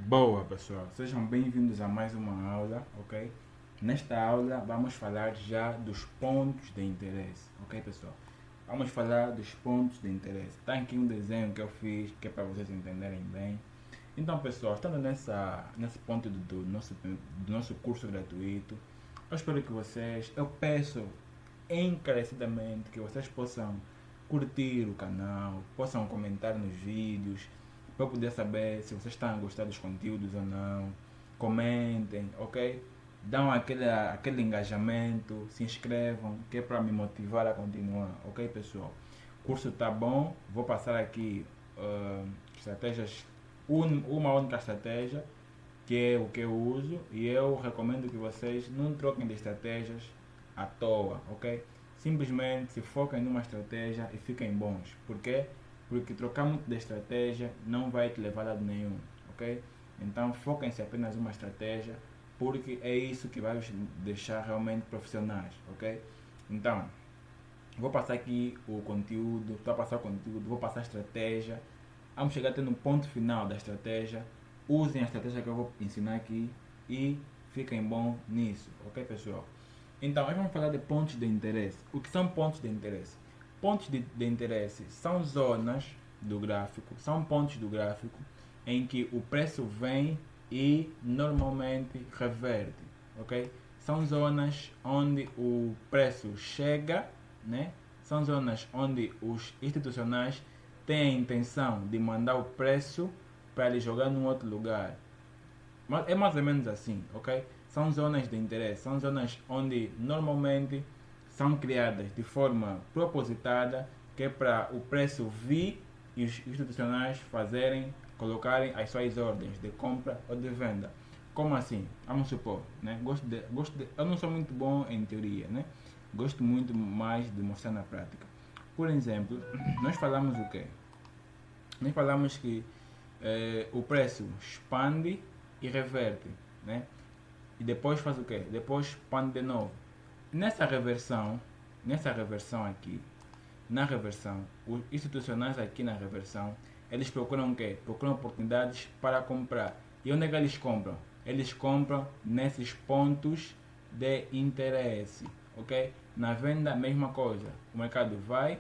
Boa, pessoal, sejam bem-vindos a mais uma aula, ok? Nesta aula vamos falar já dos pontos de interesse, ok, pessoal? Vamos falar dos pontos de interesse. Está aqui um desenho que eu fiz que é para vocês entenderem bem. Então, pessoal, estando nesse ponto do nosso curso gratuito, eu espero que eu peço encarecidamente que vocês possam curtir o canal, possam comentar nos vídeos, para eu poder saber se vocês estão a gostar dos conteúdos ou não. Comentem, ok? Dão aquele engajamento, se inscrevam, que é para me motivar a continuar, ok, pessoal? O curso está bom, vou passar aqui estratégias, uma única estratégia, que é o que eu uso, e eu recomendo que vocês não troquem de estratégias à toa, ok? Simplesmente se foquem numa estratégia e fiquem bons. Por quê? Porque trocar muito de estratégia não vai te levar a lado nenhum, ok? Então foquem-se apenas numa estratégia, porque é isso que vai os deixar realmente profissionais, ok? Então, vou passar aqui o conteúdo, estou a passar o conteúdo, vou passar a estratégia. Vamos chegar até no ponto final da estratégia. Usem a estratégia que eu vou ensinar aqui e fiquem bom nisso, ok, pessoal? Então, nós vamos falar de pontos de interesse. O que são pontos de interesse? Pontos de interesse são zonas do gráfico, são pontos do gráfico em que o preço vem e normalmente reverte, ok? São zonas onde o preço chega, né? São zonas onde os institucionais têm a intenção de mandar o preço para ele jogar num outro lugar. É mais ou menos assim, ok? São zonas de interesse, são zonas onde normalmente são criadas de forma propositada, que é para o preço vir e os institucionais colocarem as suas ordens de compra ou de venda. Como assim? Vamos supor, né? Eu não sou muito bom em teoria, né? Gosto muito mais de mostrar na prática. Por exemplo, nós falamos o quê? Nós falamos que o preço expande e reverte, né? E depois faz o quê? Depois expande de novo. Nessa reversão, nessa reversão aqui, na reversão, os institucionais aqui na reversão, eles procuram o quê? Procuram oportunidades para comprar. E onde é que eles compram? Eles compram nesses pontos de interesse, ok? Na venda, a mesma coisa. O mercado vai,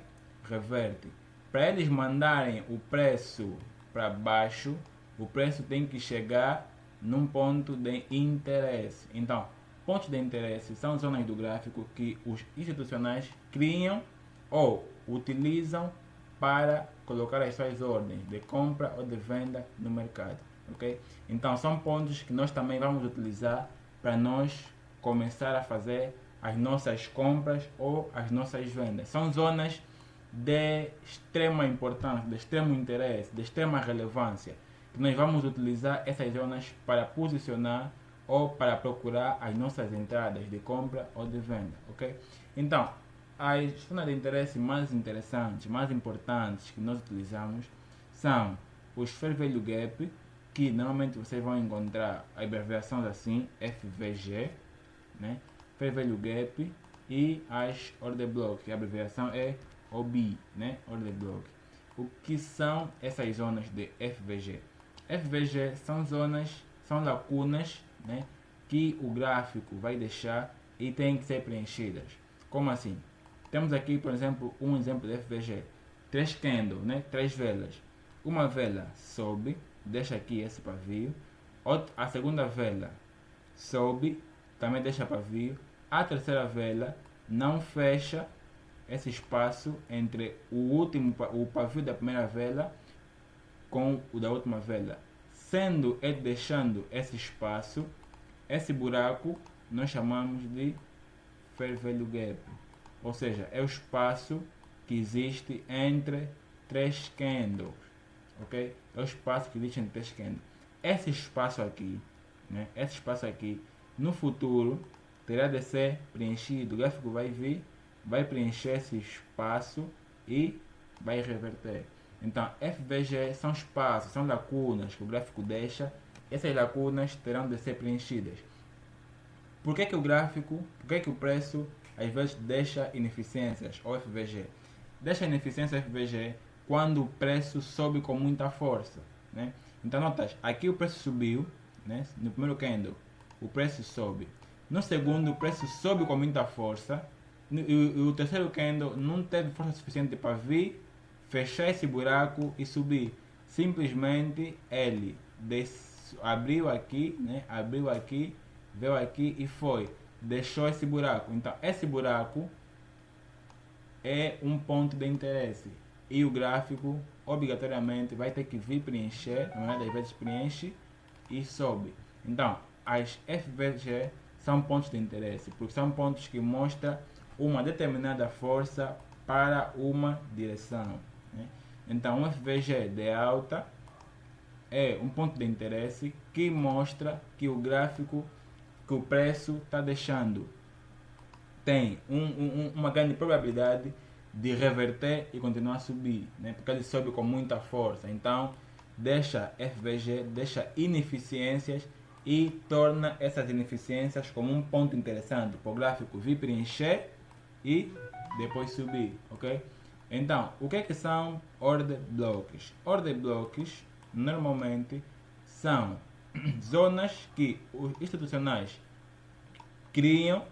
reverte. Para eles mandarem o preço para baixo, o preço tem que chegar num ponto de interesse. Então, pontos de interesse são zonas do gráfico que os institucionais criam ou utilizam para colocar as suas ordens de compra ou de venda no mercado, ok? Então são pontos que nós também vamos utilizar para nós começar a fazer as nossas compras ou as nossas vendas. São zonas de extrema importância, de extremo interesse, de extrema relevância, que nós vamos utilizar essas zonas para posicionar ou para procurar as nossas entradas de compra ou de venda, ok? Então, as zonas de interesse mais interessantes, mais importantes que nós utilizamos são os Fair Value Gap, que normalmente vocês vão encontrar abreviações assim, FVG, né? Fair Value Gap, e as Order Block, que a abreviação é OB, né? Order Block. O que são essas zonas de FVG? FVG são zonas, são lacunas, né? Que o gráfico vai deixar e têm que ser preenchidas. Como assim? Temos aqui, por exemplo, um exemplo de FVG. Três candles, né? Três velas. Uma vela sobe, deixa aqui esse pavio. A segunda vela sobe, também deixa pavio. A terceira vela não fecha esse espaço entre o pavio da primeira vela com o da última vela. Sendo ele deixando esse espaço, esse buraco nós chamamos de Fair Value Gap. Ou seja, é o espaço que existe entre três candles, ok? É o espaço que existe entre três candles. Esse espaço aqui, né? Esse espaço aqui, no futuro, terá de ser preenchido. O gráfico vai vir, vai preencher esse espaço e vai reverter. Então, FVG são espaços, são lacunas que o gráfico deixa. Essas lacunas terão de ser preenchidas. Por que o preço às vezes deixa ineficiências ou FVG? Deixa ineficiência FVG quando o preço sobe com muita força, né? Então notas, aqui o preço subiu, né? No primeiro candle o preço sobe, no segundo o preço sobe com muita força, e o terceiro candle não teve força suficiente para vir, fechar esse buraco e subir. Simplesmente ele abriu aqui, né? Abriu aqui, veio aqui e foi, deixou esse buraco. Então esse buraco é um ponto de interesse e o gráfico obrigatoriamente vai ter que vir preencher, na maioria das vezes preenche e sobe. Então as FVG são pontos de interesse, porque são pontos que mostram uma determinada força para uma direção, né? Então um FVG de alta é um ponto de interesse que mostra que o gráfico, que o preço está deixando, tem uma grande probabilidade de reverter e continuar a subir, né? Porque ele sobe com muita força. Então deixa FVG, deixa ineficiências e torna essas ineficiências como um ponto interessante para o gráfico vir preencher e depois subir, ok? Então, o que são order blocks? Order blocks normalmente são zonas que os institucionais criam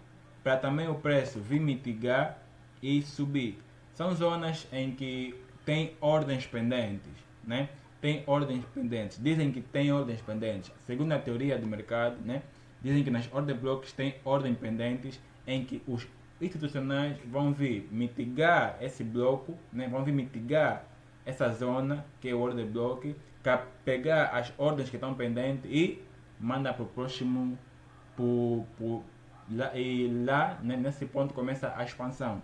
para também o preço vir mitigar e subir. São zonas em que tem ordens pendentes, né? Tem ordens pendentes. Dizem que tem ordens pendentes. Segundo a teoria do mercado, né? Dizem que nas order blocks tem ordens pendentes em que os institucionais vão vir mitigar esse bloco, né? Vão vir mitigar essa zona que é o order block, para pegar as ordens que estão pendentes e mandar para o próximo, e lá, né, nesse ponto começa a expansão.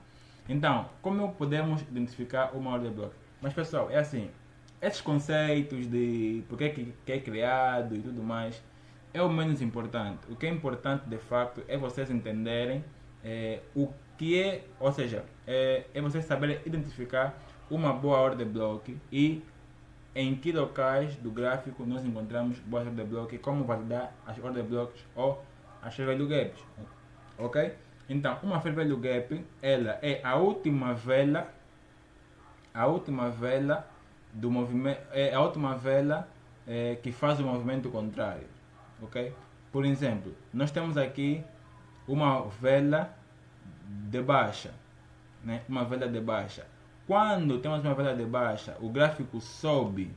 Então, como podemos identificar uma order block? Mas pessoal, é assim, esses conceitos de por que é criado e tudo mais é o menos importante. O que é importante de facto é vocês entenderem o que é, ou seja, é vocês saberem identificar uma boa order block e em que locais do gráfico nós encontramos boas order blocks e como validar as order blocks ou as fair value gaps, ok? Então, uma fair value gap, ela é a última vela do movimento, é a última vela que faz o movimento contrário, ok? Por exemplo, nós temos aqui uma vela de baixa, né? Uma vela de baixa. Quando temos uma vela de baixa, o gráfico sobe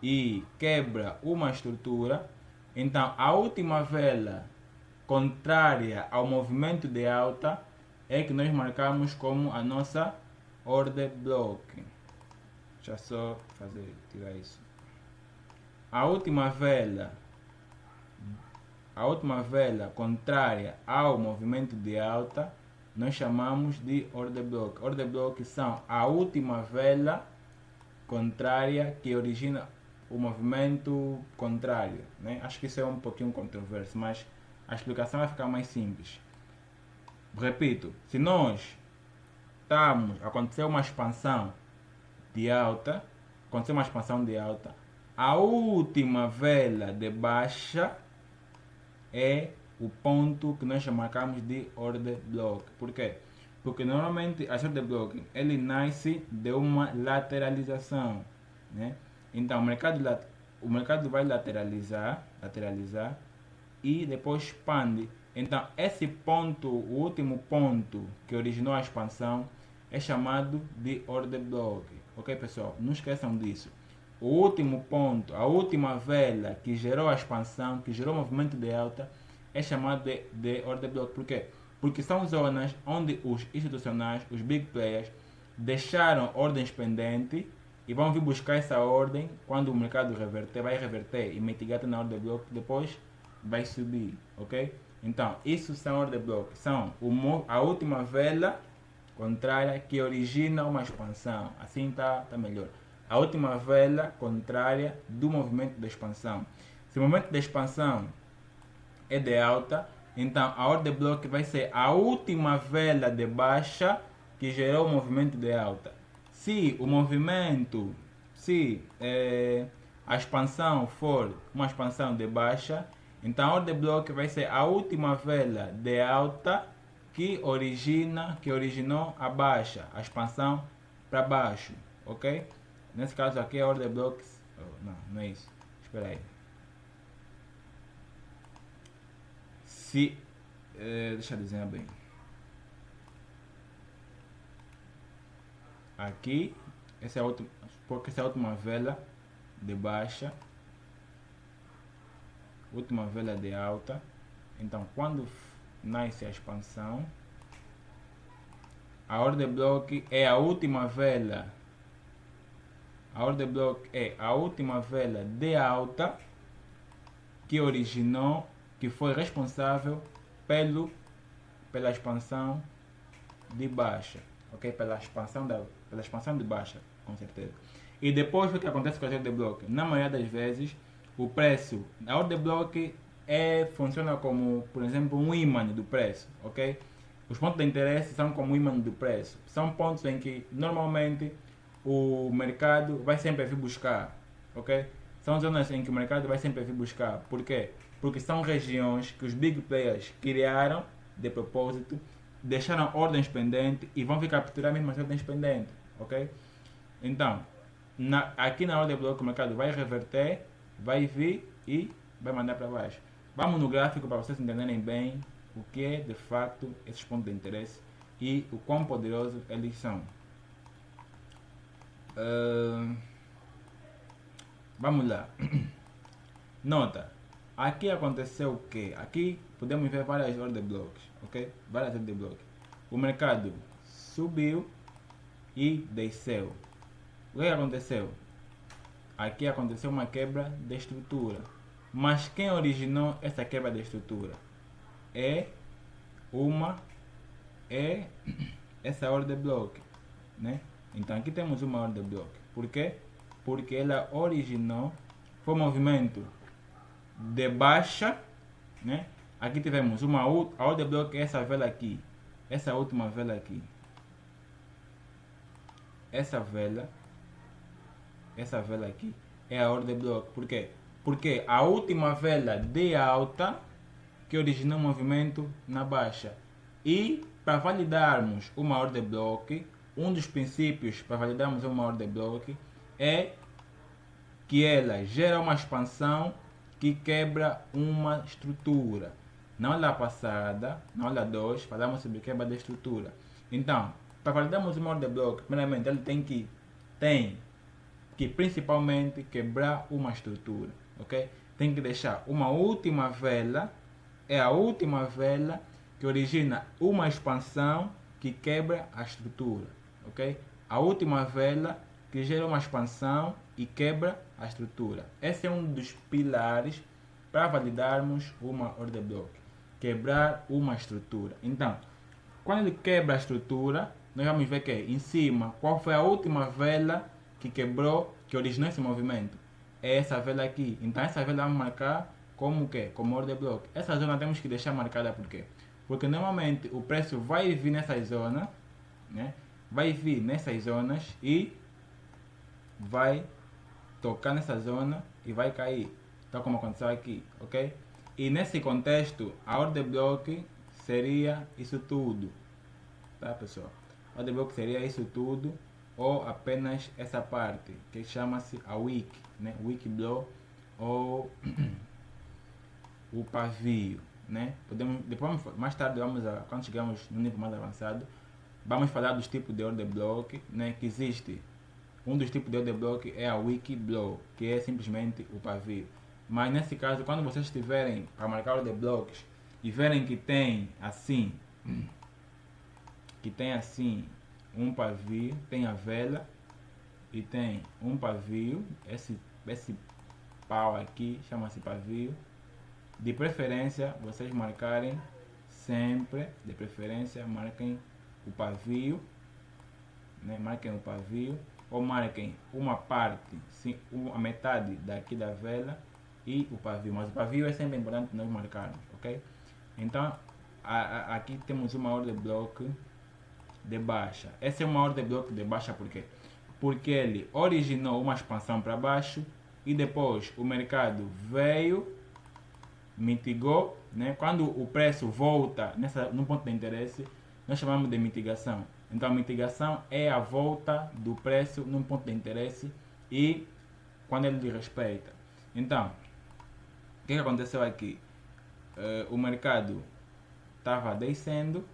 e quebra uma estrutura. Então, a última vela contrária ao movimento de alta é que nós marcamos como a nossa order block. Deixa eu só tirar isso. A última vela contrária ao movimento de alta nós chamamos de order block. Order block são a última vela contrária que origina o movimento contrário, né? Acho que isso é um pouquinho controverso, mas a explicação vai ficar mais simples. Repito, se nós aconteceu uma expansão de alta, a última vela de baixa é o ponto que nós marcamos de order block. Por quê? Porque normalmente a order block ele nasce de uma lateralização, né? Então o mercado vai lateralizar e depois expande. Então esse ponto, o último ponto que originou a expansão, é chamado de order block, ok pessoal? Não esqueçam disso. O último ponto, a última vela que gerou a expansão, que gerou o movimento de alta, é chamado de order block. Por quê? Porque são zonas onde os institucionais, os big players, deixaram ordens pendentes e vão vir buscar essa ordem quando o mercado vai reverter e mitigar na order block, depois vai subir, ok? Então, isso são order blocks, são a última vela contrária que origina uma expansão. Assim tá melhor. A última vela contrária do movimento de expansão. Se o movimento de expansão é de alta, então a order block vai ser a última vela de baixa que gerou o movimento de alta. Se a expansão for uma expansão de baixa, então a order block vai ser a última vela de alta que originou a baixa, a expansão para baixo, ok? Nesse caso aqui a order block Oh, não, não é isso. Espera aí. Se... deixa eu desenhar bem. Aqui, essa é a última, porque essa é a última vela de baixa, última vela de alta. Então, quando nasce a expansão, a order block é a última vela. A order block é a última vela de alta que originou, que foi responsável pela expansão de baixa, ok? Pela expansão de baixa, com certeza. E depois o que acontece com a order block? Na maioria das vezes, o preço, a order block funciona como, por exemplo, um ímã do preço, ok? Os pontos de interesse são como ímã do preço. São pontos em que normalmente o mercado vai sempre vir buscar, ok? São zonas em que o mercado vai sempre vir buscar. Por quê? Porque são regiões que os big players criaram de propósito, deixaram ordens pendentes e vão ficar capturar mesmo as ordens pendentes, ok? Então, aqui na ordem bloco o mercado vai reverter, vai vir e vai mandar para baixo. Vamos no gráfico para vocês entenderem bem o que é de facto esses pontos de interesse e o quão poderosos eles são. Vamos lá. Nota, aqui aconteceu o que? Aqui podemos ver várias order blocks, ok? Várias order blocks. O mercado subiu e desceu. O que aconteceu? Aqui aconteceu uma quebra de estrutura. Mas quem originou essa quebra de estrutura? É essa order block, né? Então aqui temos uma order block. Por quê? Porque ela originou, foi um movimento de baixa, né? Aqui tivemos a order block, essa vela aqui, essa última vela aqui, essa vela aqui é a order block. Por quê? Porque a última vela de alta que originou o movimento na baixa. E para validarmos uma order block, um dos princípios para validarmos uma order block é que ela gera uma expansão que quebra uma estrutura. Na aula passada, na aula 2, falamos sobre quebra de estrutura. Então, para validarmos uma order block, primeiramente ele tem que principalmente quebrar uma estrutura, ok? Tem que deixar uma última vela, é a última vela que origina uma expansão que quebra a estrutura, ok? A última vela que gera uma expansão e quebra a estrutura. Esse é um dos pilares para validarmos uma order block, quebrar uma estrutura. Então, quando ele quebra a estrutura, nós vamos ver que em cima, qual foi a última vela que quebrou, que originou esse movimento? É essa vela aqui. Então essa vela vamos marcar como o quê? Como order block. Essa zona temos que deixar marcada por quê? Porque normalmente o preço vai vir nessas zonas, né? Vai vir nessas zonas e vai tocar nessa zona e vai cair, tal como aconteceu aqui, ok? E nesse contexto, a order block seria isso tudo, tá pessoal? A order block seria isso tudo ou apenas essa parte que chama-se a wick, né? Wick blow ou o pavio, né? Depois mais tarde quando chegamos no nível mais avançado, vamos falar dos tipos de order block, né? Que existe. Um dos tipos de order block é a wick blow, que é simplesmente o pavio. Mas nesse caso, quando vocês estiverem para marcar order blocks e verem que tem assim um pavio, tem a vela e tem um pavio, esse pau aqui chama-se pavio. De preferência, vocês marcarem sempre, de preferência, marquem o pavio, né? Marquem o pavio ou marquem uma parte, sim, a metade daqui da vela e o pavio, mas o pavio é sempre importante nós marcarmos, ok? Então, aqui temos uma order block de baixa. Essa é uma order block de baixa por quê? Porque ele originou uma expansão para baixo e depois o mercado veio, mitigou, né? Quando o preço volta no ponto de interesse, nós chamamos de mitigação. Então a mitigação é a volta do preço num ponto de interesse e quando ele respeita. Então, o que aconteceu aqui? O mercado estava descendo,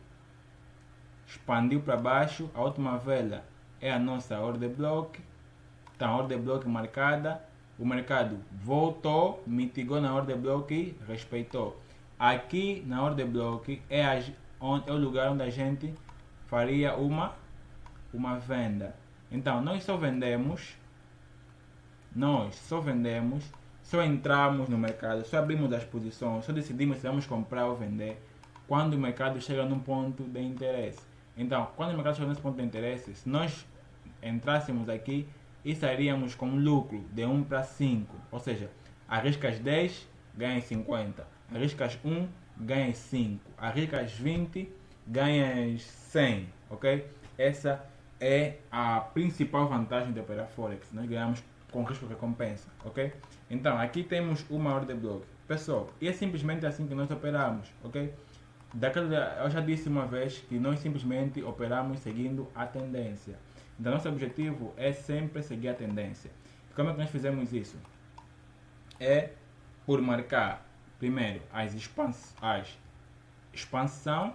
expandiu para baixo, a última vela é a nossa order block, está a order block marcada, o mercado voltou, mitigou na order block e respeitou. Aqui na order block é o lugar onde a gente faria uma venda. Então nós só vendemos, só entramos no mercado, só abrimos as posições, só decidimos se vamos comprar ou vender quando o mercado chega num ponto de interesse. Então, quando o mercado chega nesse ponto de interesse, se nós entrássemos aqui e sairíamos com um lucro de 1 para 5, ou seja, arriscas 10, ganhas 50, arriscas 1, ganhas 5, arriscas 20, ganhas 100, ok? Essa é a principal vantagem de operar Forex, nós ganhamos com risco recompensa, ok? Então, aqui temos uma order block. Pessoal, e é simplesmente assim que nós operamos, ok? Eu já disse uma vez que nós simplesmente operamos seguindo a tendência. Então, nosso objetivo é sempre seguir a tendência. Como é que nós fizemos isso? É por marcar, primeiro, as expansão,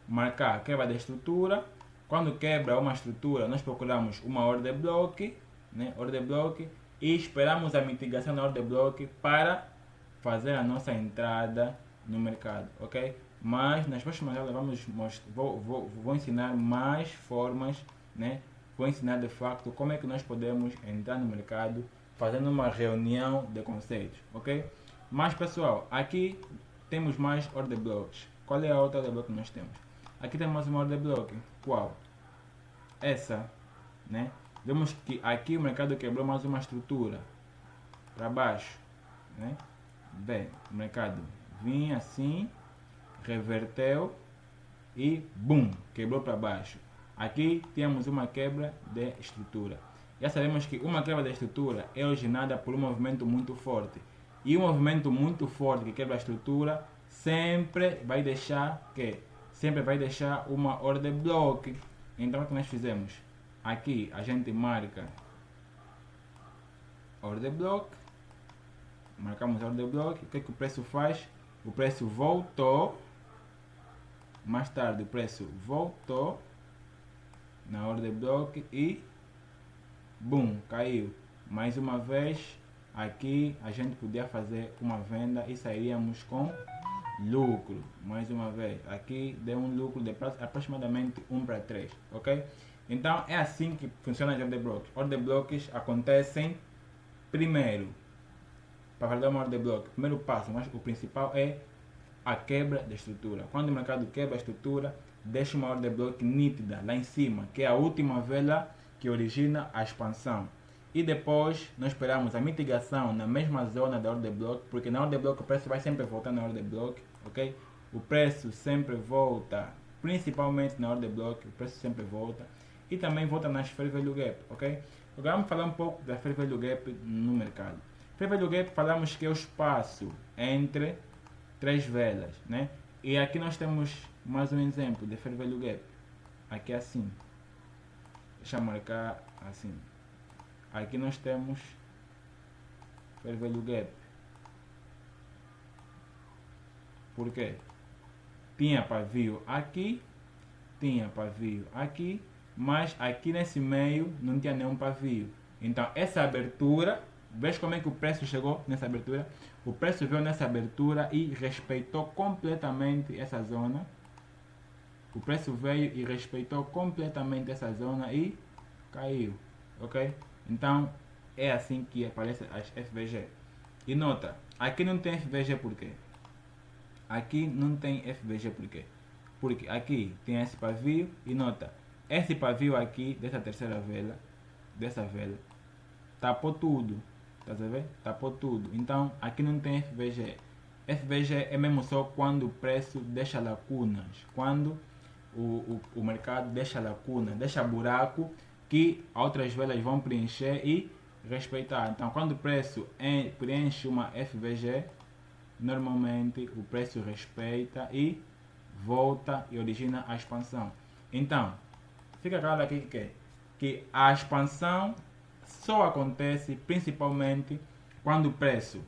marcar a quebra da estrutura. Quando quebra uma estrutura, nós procuramos uma order block, né? Order block, e esperamos a mitigação da order block para fazer a nossa entrada no mercado, ok? Mas nas próximas aulas vou ensinar mais formas, né? Vou ensinar de facto como é que nós podemos entrar no mercado fazendo uma reunião de conceitos, ok? Mas pessoal, aqui temos mais order blocks. Qual é a outra order block que nós temos? Aqui temos uma order block. Qual? Essa, né? Vemos que aqui o mercado quebrou mais uma estrutura para baixo, né? Bem, o mercado vinha assim, reverteu e bum, quebrou para baixo. Aqui temos uma quebra de estrutura. Já sabemos que uma quebra de estrutura é originada por um movimento muito forte. E um movimento muito forte que quebra a estrutura sempre vai deixar uma order block. Então o que nós fizemos? Aqui a gente marca order block. Marcamos a order block. O que o preço faz? O preço voltou. Mais tarde o preço voltou na order block e boom, caiu. Mais uma vez, aqui a gente podia fazer uma venda e sairíamos com lucro. Mais uma vez, aqui deu um lucro de aproximadamente 1 para 3, ok? Então é assim que funciona as order blocks. Order blocks acontecem primeiro. Para validar uma order block, o primeiro passo, mas o principal é a quebra da estrutura. Quando o mercado quebra a estrutura, deixa uma order block nítida lá em cima, que é a última vela que origina a expansão. E depois nós esperamos a mitigação na mesma zona da order block, porque na order block o preço vai sempre voltar na order block, ok? O preço sempre volta, principalmente na order block, o preço sempre volta. E também volta nas fair value gap, ok? Agora vamos falar um pouco da fair value gap no mercado. Fair value gap falamos que é o espaço entre três velas, né? E aqui nós temos mais um exemplo de fair value gap. Aqui é assim. Deixa eu marcar assim. Aqui nós temos fair value gap. Por quê? Tinha pavio aqui, mas aqui nesse meio não tinha nenhum pavio. Então essa abertura, veja como é que o preço chegou nessa abertura. O preço veio nessa abertura e respeitou completamente essa zona. O preço veio e respeitou completamente essa zona e caiu, ok? Então é assim que aparecem as FVG. E nota, aqui não tem FVG por quê? Aqui não tem FVG por quê? Porque aqui tem esse pavio e nota, esse pavio aqui dessa terceira vela, tapou tudo. Tá a ver? Tapou tudo. Então aqui não tem FVG. FVG é mesmo só quando o preço deixa lacunas. Quando o mercado deixa lacuna, deixa buraco que outras velas vão preencher e respeitar. Então quando o preço preenche uma FVG, normalmente o preço respeita e volta e origina a expansão. Então, fica claro aqui que a expansão só acontece principalmente quando o preço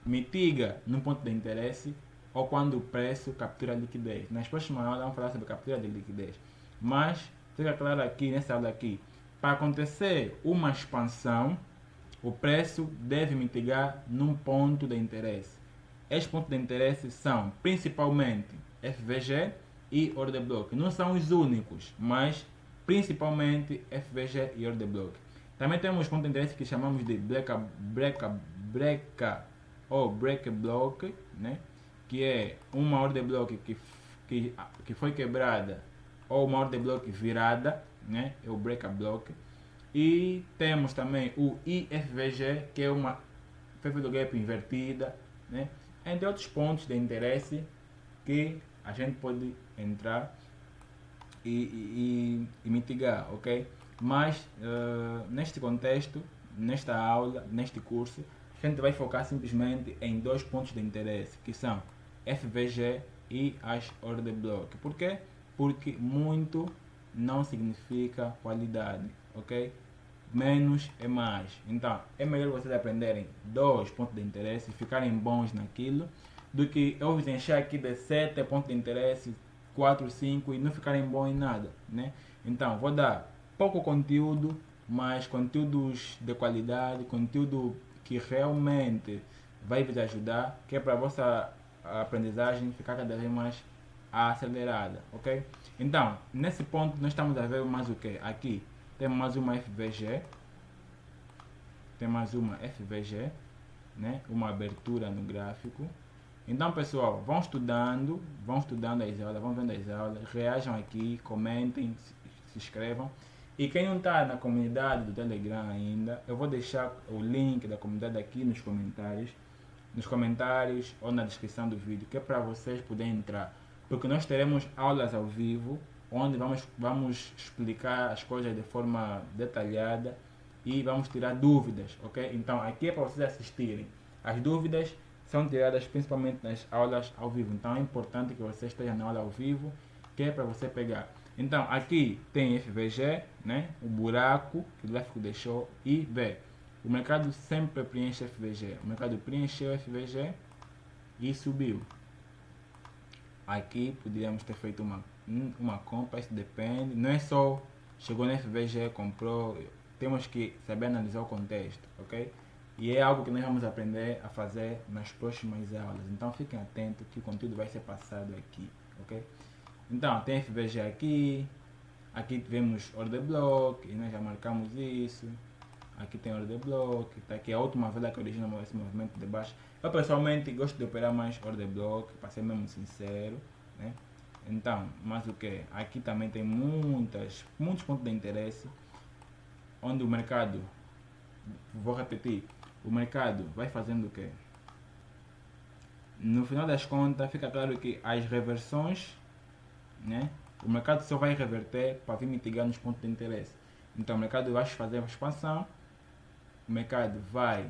mitiga num ponto de interesse ou quando o preço captura liquidez. Nas próximas aulas vamos falar sobre captura de liquidez. Mas fica claro aqui, nessa aula aqui, para acontecer uma expansão, o preço deve mitigar num ponto de interesse. Estes pontos de interesse são principalmente FVG e Order Block. Não são os únicos, mas principalmente FVG e Order Block. Também temos pontos de interesse que chamamos de break block, né? Que é uma order block que foi quebrada ou uma order block virada, né? É o break block. E temos também o IFVG, que é uma FV gap invertida, né? Entre outros pontos de interesse que a gente pode entrar e mitigar, ok? Mas neste contexto, nesta aula, neste curso, a gente vai focar simplesmente em dois pontos de interesse, que são FVG e as order block. Por quê? Porque muito não significa qualidade, ok? Menos é mais. Então, é melhor vocês aprenderem dois pontos de interesse e ficarem bons naquilo, do que eu vos encher aqui de 7 pontos de interesse, 4, 5 e não ficarem bons em nada, né? Então, vou dar pouco conteúdo, mas conteúdos de qualidade, conteúdo que realmente vai vos ajudar, que é para a vossa aprendizagem ficar cada vez mais acelerada, ok? Então, nesse ponto nós estamos a ver mais o que? Aqui temos mais uma FVG, né? Uma abertura no gráfico. Então, pessoal, vão estudando as aulas, vão vendo as aulas, reajam aqui, comentem, se inscrevam. E quem não está na comunidade do Telegram ainda, eu vou deixar o link da comunidade aqui nos comentários ou na descrição do vídeo, que é para vocês poderem entrar. Porque nós teremos aulas ao vivo, onde vamos explicar as coisas de forma detalhada e vamos tirar dúvidas, ok? Então aqui é para vocês assistirem. As dúvidas são tiradas principalmente nas aulas ao vivo, então é importante que você esteja na aula ao vivo, que é para você pegar. Então aqui tem FVG, né? O buraco que o gráfico deixou, e B. O mercado sempre preenche FVG. O mercado preencheu FVG e subiu. Aqui poderíamos ter feito uma compra, isso depende. Não é só chegou no FVG, comprou. Temos que saber analisar o contexto, ok? E é algo que nós vamos aprender a fazer nas próximas aulas. Então fiquem atentos que o conteúdo vai ser passado aqui, ok? Então tem FVG aqui. Aqui tivemos order block e nós já marcamos isso. Aqui tem order block, tá aqui a última vela que origina esse movimento de baixo. Eu pessoalmente gosto de operar mais order block, para ser mesmo sincero, né? Então, mas o que? Aqui também tem muitos pontos de interesse, onde o mercado, vou repetir, o mercado vai fazendo o que? No final das contas, fica claro que as reversões, né? O mercado só vai reverter para vir mitigar nos pontos de interesse. Então o mercado vai fazer a expansão, o mercado vai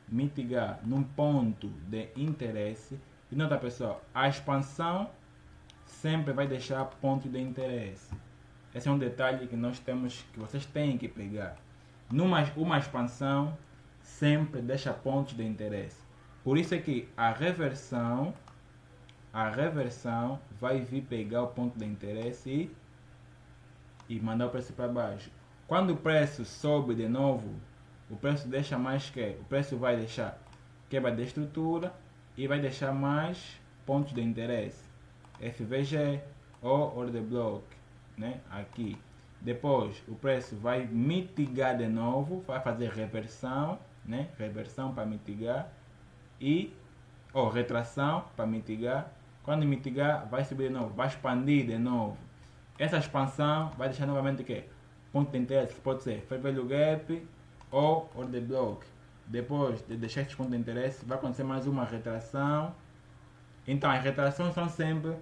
mitigar num ponto de interesse. E nota, pessoal, a expansão sempre vai deixar ponto de interesse. Esse é um detalhe que vocês têm que pegar. Uma expansão sempre deixa pontos de interesse. Por isso é que a reversão vai vir pegar o ponto de interesse e mandar o preço para baixo. Quando o preço sobe de novo, o preço deixa mais que? O preço vai deixar quebra de estrutura e vai deixar mais pontos de interesse. FVG ou order block, né? Aqui. Depois o preço vai mitigar de novo, vai fazer reversão, né? Reversão para mitigar ou retração para mitigar. Quando mitigar, vai subir de novo, vai expandir de novo. Essa expansão vai deixar novamente o quê? Ponto de interesse, que pode ser fair value gap ou order block. Depois de deixar esses pontos de interesse, vai acontecer mais uma retração. Então as retrações são sempre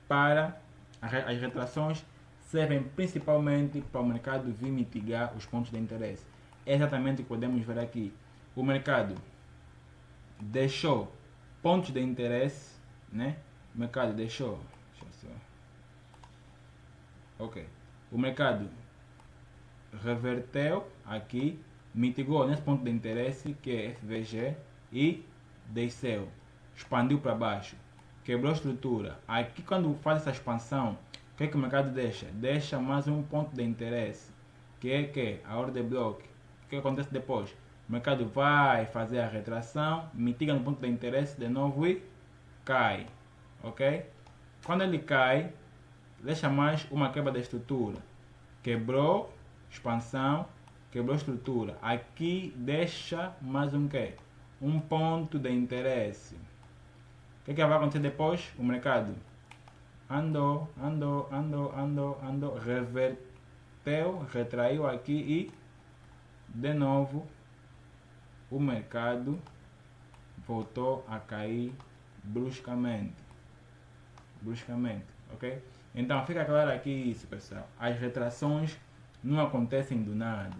as retrações servem principalmente para o mercado vir mitigar os pontos de interesse. É exatamente o que podemos ver aqui. O mercado deixou pontos de interesse, né? O mercado deixou. Ok. O mercado reverteu aqui, mitigou nesse ponto de interesse que é FVG e desceu, expandiu para baixo, quebrou a estrutura. Aqui quando faz essa expansão, o que o mercado deixa? Deixa mais um ponto de interesse, que é que a ordem de bloco. O que acontece depois? O mercado vai fazer a retração, mitiga no ponto de interesse de novo e cai, ok? Quando ele cai, deixa mais uma quebra da estrutura. Quebrou, expansão, quebrou estrutura. Aqui deixa mais um quê? Um ponto de interesse. O que vai acontecer depois? O mercado andou, reverteu, retraiu aqui e de novo o mercado voltou a cair bruscamente, ok? Então fica claro aqui isso, pessoal. As retrações não acontecem do nada.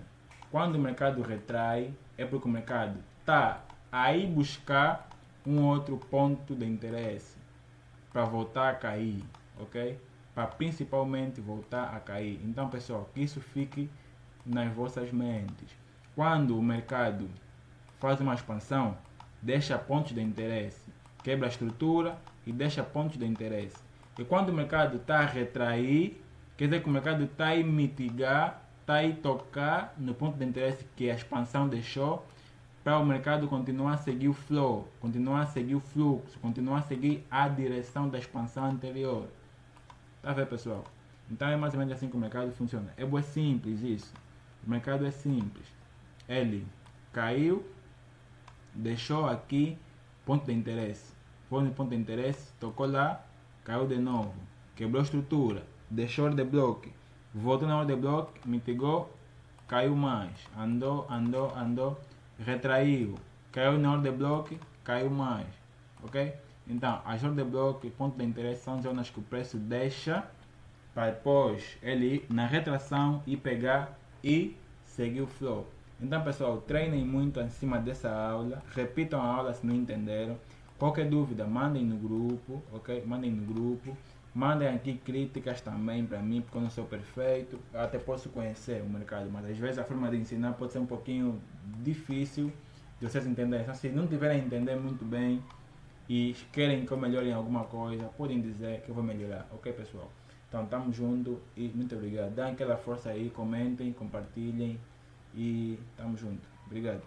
Quando o mercado retrai, é porque o mercado está aí buscar um outro ponto de interesse para voltar a cair, ok? Para principalmente voltar a cair. Então, pessoal, que isso fique nas vossas mentes. Quando o mercado faz uma expansão, deixa pontos de interesse, quebra a estrutura e deixa pontos de interesse. E quando o mercado está a retrair, quer dizer que o mercado está a mitigar, está a tocar no ponto de interesse que a expansão deixou, para o mercado continuar a seguir o flow, continuar a seguir o fluxo, continuar a seguir a direção da expansão anterior. Tá a ver, pessoal? Então é mais ou menos assim que o mercado funciona. É bem simples isso. O mercado é simples. Ele caiu, deixou aqui ponto de interesse. Foi no ponto de interesse, tocou lá, caiu de novo. Quebrou a estrutura, deixou de bloco, voltou na ordem de bloco, mitigou, caiu mais. Andou, retraiu, caiu na ordem de bloco, caiu mais. Ok? Então, as ordens de bloco e ponto de interesse são zonas que o preço deixa para depois ele ir na retração e pegar e seguir o flow. Então, pessoal, treinem muito em cima dessa aula, repitam a aula se não entenderam. Qualquer dúvida, mandem no grupo, ok? Mandem no grupo. Mandem aqui críticas também para mim, porque eu não sou perfeito. Eu até posso conhecer o mercado, mas às vezes a forma de ensinar pode ser um pouquinho difícil de vocês entenderem. Então, se não tiverem a entender muito bem e querem que eu melhore em alguma coisa, podem dizer que eu vou melhorar, ok, pessoal? Então, tamo junto e muito obrigado. Dêem aquela força aí, comentem, compartilhem e tamo junto. Obrigado.